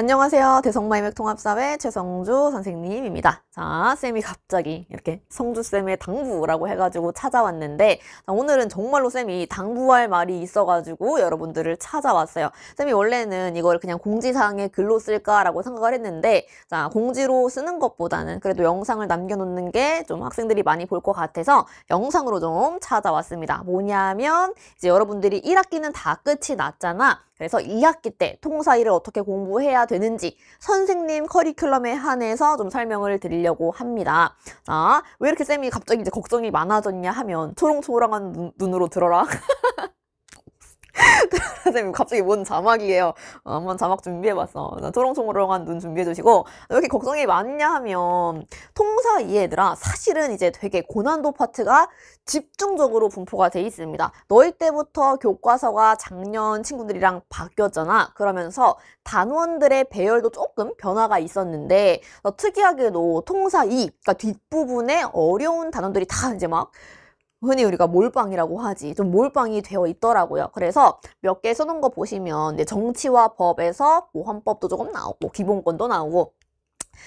안녕하세요. 대성마이맥 통합사회 최성주 선생님입니다. 자, 쌤이 갑자기 이렇게 성주쌤의 당부라고 해가지고 찾아왔는데, 자, 오늘은 정말로 쌤이 당부할 말이 있어가지고 여러분들을 찾아왔어요. 쌤이 원래는 이걸 그냥 공지사항에 글로 쓸까라고 생각을 했는데, 자, 공지로 쓰는 것보다는 그래도 영상을 남겨놓는 게 좀 학생들이 많이 볼 것 같아서 영상으로 좀 찾아왔습니다. 뭐냐면, 이제 여러분들이 1학기는 다 끝이 났잖아. 그래서 2학기 때 통사 1을 어떻게 공부해야 되는지 선생님 커리큘럼에 한해서 좀 설명을 드리려고 합니다. 자, 왜 이렇게 쌤이 갑자기 이제 걱정이 많아졌냐 하면 초롱초롱한 눈으로 들어라. 선생님 갑자기 뭔 자막이에요. 한번 자막 준비해봤어. 초롱초롱한 눈 준비해주시고, 왜 이렇게 걱정이 많냐 하면 통사 이 얘들아, 사실은 이제 되게 고난도 파트가 집중적으로 분포가 돼 있습니다. 너희 때부터 교과서가 작년 친구들이랑 바뀌었잖아. 그러면서 단원들의 배열도 조금 변화가 있었는데, 특이하게도 통사 2, 그러니까 뒷부분에 어려운 단원들이 다 이제 막 흔히 우리가 몰빵이라고 하지. 좀 몰빵이 되어 있더라고요. 그래서 몇 개 써놓은 거 보시면 이제 정치와 법에서 뭐 헌법도 조금 나오고 기본권도 나오고,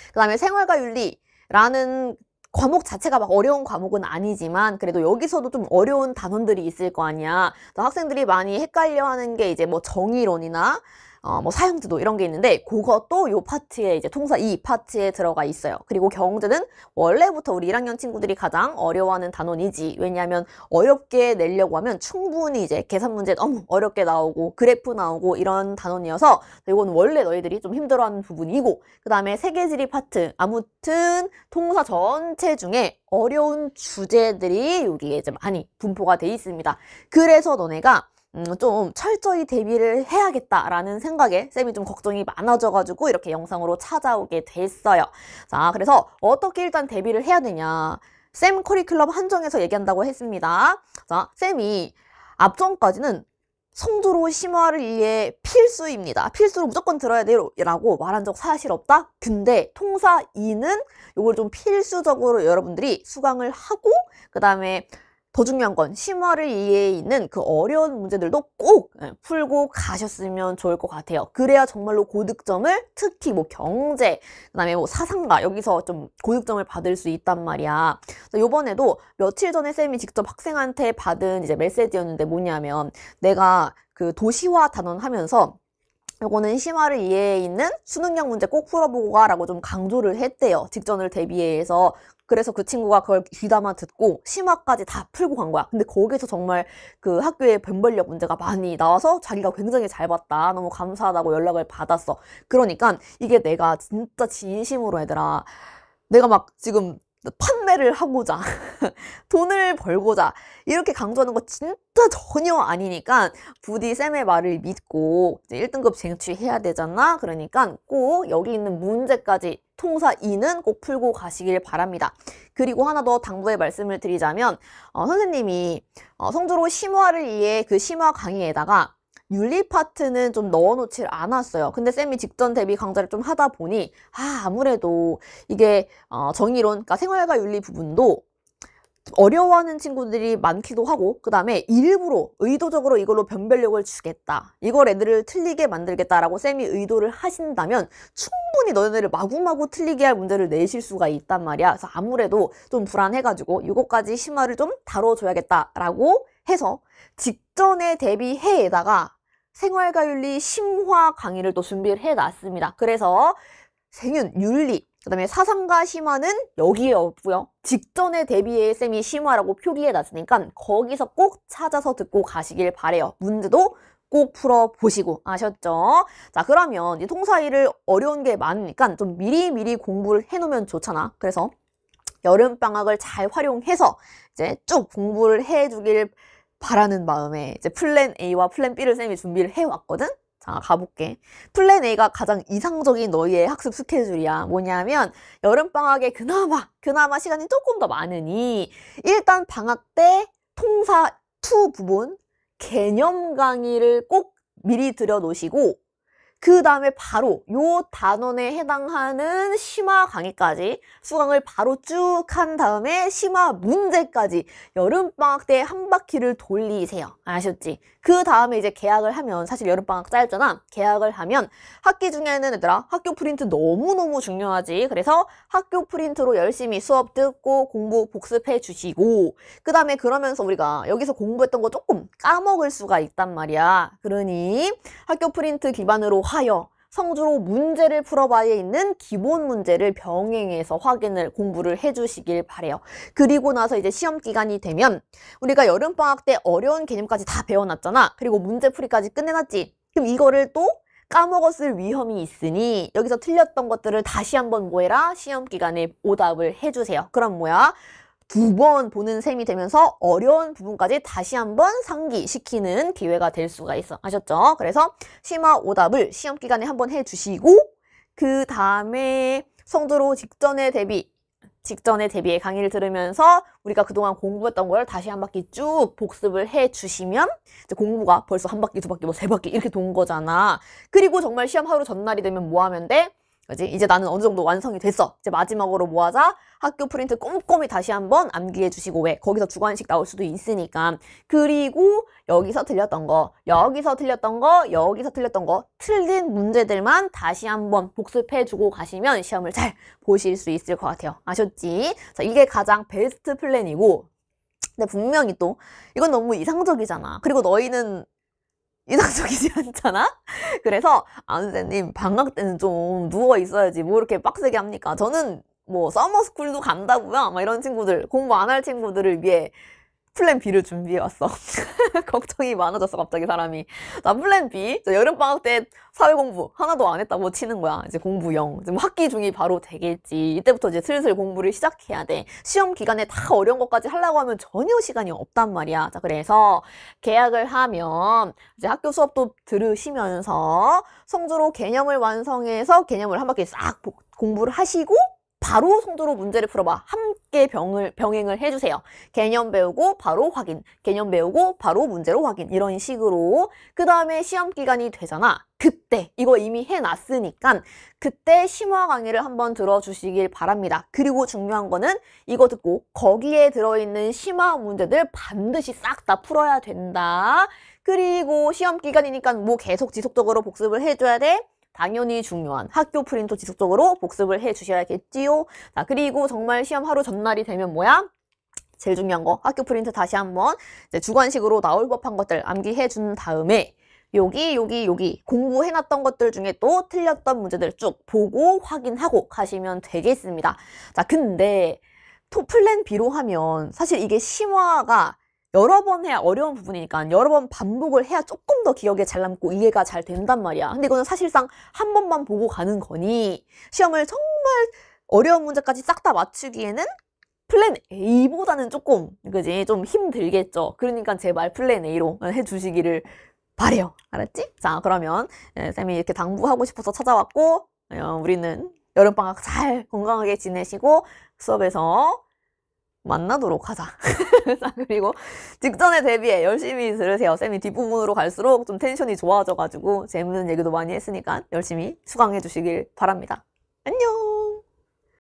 그 다음에 생활과 윤리라는 과목 자체가 막 어려운 과목은 아니지만 그래도 여기서도 좀 어려운 단원들이 있을 거 아니야. 학생들이 많이 헷갈려하는 게 이제 뭐 정의론이나 뭐 사형제도 이런 게 있는데, 그것도 요 파트에 이제 통사 2 파트에 들어가 있어요. 그리고 경제는 원래부터 우리 1학년 친구들이 가장 어려워하는 단원이지. 왜냐하면 어렵게 내려고 하면 충분히 이제 계산 문제 너무 어렵게 나오고 그래프 나오고 이런 단원이어서 이건 원래 너희들이 좀 힘들어하는 부분이고, 그 다음에 세계지리 파트, 아무튼 통사 전체 중에 어려운 주제들이 여기에 이제 많이 분포가 돼 있습니다. 그래서 너네가 좀 철저히 대비를 해야겠다라는 생각에 쌤이 좀 걱정이 많아져가지고 이렇게 영상으로 찾아오게 됐어요. 자, 그래서 어떻게 일단 대비를 해야 되냐. 쌤 커리큘럼 한정해서 얘기한다고 했습니다. 자, 쌤이 앞전까지는 성조로 심화를 위해 필수입니다. 필수로 무조건 들어야 돼요 라고 말한 적 사실 없다? 근데 통사 2는 이걸 좀 필수적으로 여러분들이 수강을 하고, 그 다음에 더 중요한 건 심화를 이해에 있는 그 어려운 문제들도 꼭 풀고 가셨으면 좋을 것 같아요. 그래야 정말로 고득점을, 특히 뭐 경제, 그다음에 뭐 사상가 여기서 좀 고득점을 받을 수 있단 말이야. 요번에도 며칠 전에 쌤이 직접 학생한테 받은 이제 메시지였는데, 뭐냐면 내가 그 도시화 단원 하면서 요거는 심화를 이해에 있는 수능형 문제 꼭 풀어보고 가라고 좀 강조를 했대요. 직전을 대비해서. 그래서 그 친구가 그걸 귀담아 듣고 심화까지 다 풀고 간 거야. 근데 거기서 정말 그 학교에 변별력 문제가 많이 나와서 자기가 굉장히 잘 봤다, 너무 감사하다고 연락을 받았어. 그러니까 이게 내가 진짜 진심으로 얘들아, 내가 막 지금 판매를 하고자 돈을 벌고자 이렇게 강조하는 거 진짜 전혀 아니니까 부디 쌤의 말을 믿고 이제 1등급 쟁취해야 되잖아. 그러니까 꼭 여기 있는 문제까지 통사 2는 꼭 풀고 가시길 바랍니다. 그리고 하나 더 당부의 말씀을 드리자면, 선생님이 성조로 심화를 위해 그 심화 강의에다가 윤리 파트는 좀 넣어놓질 않았어요. 근데 쌤이 직전 대비 강좌를 좀 하다 보니 아무래도 이게 정의론, 그러니까 생활과 윤리 부분도 어려워하는 친구들이 많기도 하고, 그 다음에 일부러 의도적으로 이걸로 변별력을 주겠다, 이걸 애들을 틀리게 만들겠다라고 쌤이 의도를 하신다면 충분히 너네를 마구마구 틀리게 할 문제를 내실 수가 있단 말이야. 그래서 아무래도 좀 불안해가지고 이거까지 심화를 좀 다뤄줘야겠다라고 해서 직전에 대비해에다가 생활과 윤리 심화 강의를 또 준비를 해놨습니다. 그래서 생윤, 윤리, 그 다음에 사상과 심화는 여기에 없고요. 직전에 대비해 쌤이 심화라고 표기해놨으니까 거기서 꼭 찾아서 듣고 가시길 바래요. 문제도 꼭 풀어보시고. 아셨죠? 자, 그러면 이 통사일을 어려운 게 많으니까 좀 미리미리 공부를 해놓으면 좋잖아. 그래서 여름방학을 잘 활용해서 이제 쭉 공부를 해주길 바라는 마음에 이제 플랜 A와 플랜 B를 쌤이 준비를 해왔거든? 자, 가볼게. 플랜 A가 가장 이상적인 너희의 학습 스케줄이야. 뭐냐면 여름방학에 그나마 시간이 조금 더 많으니 일단 방학 때 통사 2 부분 개념 강의를 꼭 미리 들여놓으시고, 그 다음에 바로 요 단원에 해당하는 심화 강의까지 수강을 바로 쭉 한 다음에 심화 문제까지 여름방학 때 한 바퀴를 돌리세요. 아셨지? 그 다음에 이제 개학을 하면, 사실 여름방학 짧잖아. 개학을 하면 학기 중에는 얘들아 학교 프린트 너무너무 중요하지. 그래서 학교 프린트로 열심히 수업 듣고 공부 복습해 주시고, 그 다음에 그러면서 우리가 여기서 공부했던 거 조금 까먹을 수가 있단 말이야. 그러니 학교 프린트 기반으로 하여 성주로 문제를 풀어봐야 있는 기본 문제를 병행해서 공부를 해주시길 바래요. 그리고 나서 이제 시험 기간이 되면 우리가 여름방학 때 어려운 개념까지 다 배워놨잖아. 그리고 문제풀이까지 끝내놨지. 그럼 이거를 또 까먹었을 위험이 있으니 여기서 틀렸던 것들을 다시 한번 뭐해라? 시험 기간에 오답을 해주세요. 그럼 뭐야? 2번 보는 셈이 되면서 어려운 부분까지 다시 한번 상기시키는 기회가 될 수가 있어. 아셨죠? 그래서 심화 오답을 시험 기간에 한번 해주시고, 그 다음에 성주로 직전에 대비의 강의를 들으면서 우리가 그동안 공부했던 걸 다시 한 바퀴 쭉 복습을 해주시면 이제 공부가 벌써 한 바퀴, 2바퀴, 뭐 3바퀴 이렇게 돈 거잖아. 그리고 정말 시험 하루 전날이 되면 뭐 하면 돼? 그지? 이제 나는 어느 정도 완성이 됐어. 이제 마지막으로 뭐 하자? 학교 프린트 꼼꼼히 다시 한번 암기해 주시고, 왜? 거기서 주관식 나올 수도 있으니까. 그리고 여기서 틀렸던 거, 여기서 틀렸던 거, 여기서 틀렸던 거, 틀린 문제들만 다시 한번 복습해 주고 가시면 시험을 잘 보실 수 있을 것 같아요. 아셨지? 자, 이게 가장 베스트 플랜이고, 근데 분명히 또 이건 너무 이상적이잖아. 그리고 너희는 이상적이지 않잖아? 그래서 선생님 방학 때는 좀 누워 있어야지 뭐 이렇게 빡세게 합니까? 저는 뭐 서머스쿨도 간다고요? 막 이런 친구들, 공부 안 할 친구들을 위해 플랜 B를 준비해왔어. 걱정이 많아졌어 갑자기 사람이. 나 플랜 B, 여름방학 때 사회공부 하나도 안 했다고 치는 거야. 이제 공부 0. 이제 뭐 학기 중이 바로 되겠지. 이때부터 이제 슬슬 공부를 시작해야 돼. 시험 기간에 다 어려운 것까지 하려고 하면 전혀 시간이 없단 말이야. 자, 그래서 계약을 하면 이제 학교 수업도 들으시면서 성주로 개념을 완성해서 개념을 한 바퀴 싹 공부를 하시고 바로 성주로 문제를 풀어봐. 함께 병행을 해주세요. 개념 배우고 바로 확인, 개념 배우고 바로 문제로 확인, 이런 식으로. 그 다음에 시험 기간이 되잖아. 그때 이거 이미 해놨으니까 그때 심화 강의를 한번 들어주시길 바랍니다. 그리고 중요한 거는 이거 듣고 거기에 들어있는 심화 문제들 반드시 싹 다 풀어야 된다. 그리고 시험 기간이니까 뭐 계속 지속적으로 복습을 해줘야 돼. 당연히 중요한 학교 프린트 지속적으로 복습을 해 주셔야겠지요. 자, 그리고 정말 시험 하루 전날이 되면 뭐야? 제일 중요한 거, 학교 프린트 다시 한번 이제 주관식으로 나올 법한 것들 암기해 준 다음에 여기 공부해놨던 것들 중에 또 틀렸던 문제들 쭉 보고 확인하고 가시면 되겠습니다. 자, 근데 플랜 B로 하면 사실 이게 심화가 여러 번 해야 어려운 부분이니까 여러 번 반복을 해야 조금 더 기억에 잘 남고 이해가 잘 된단 말이야. 근데 이거는 사실상 한 번만 보고 가는 거니 시험을 정말 어려운 문제까지 싹 다 맞추기에는 플랜 A보다는 조금, 그지? 좀 힘들겠죠. 그러니까 제발 플랜 A로 해주시기를 바래요. 알았지? 자, 그러면 쌤이 이렇게 당부하고 싶어서 찾아왔고, 우리는 여름방학 잘 건강하게 지내시고 수업에서 만나도록 하자. 자, 그리고 직전에 대비해 열심히 들으세요. 쌤이 뒷부분으로 갈수록 좀 텐션이 좋아져가지고 재밌는 얘기도 많이 했으니까 열심히 수강해 주시길 바랍니다. 안녕!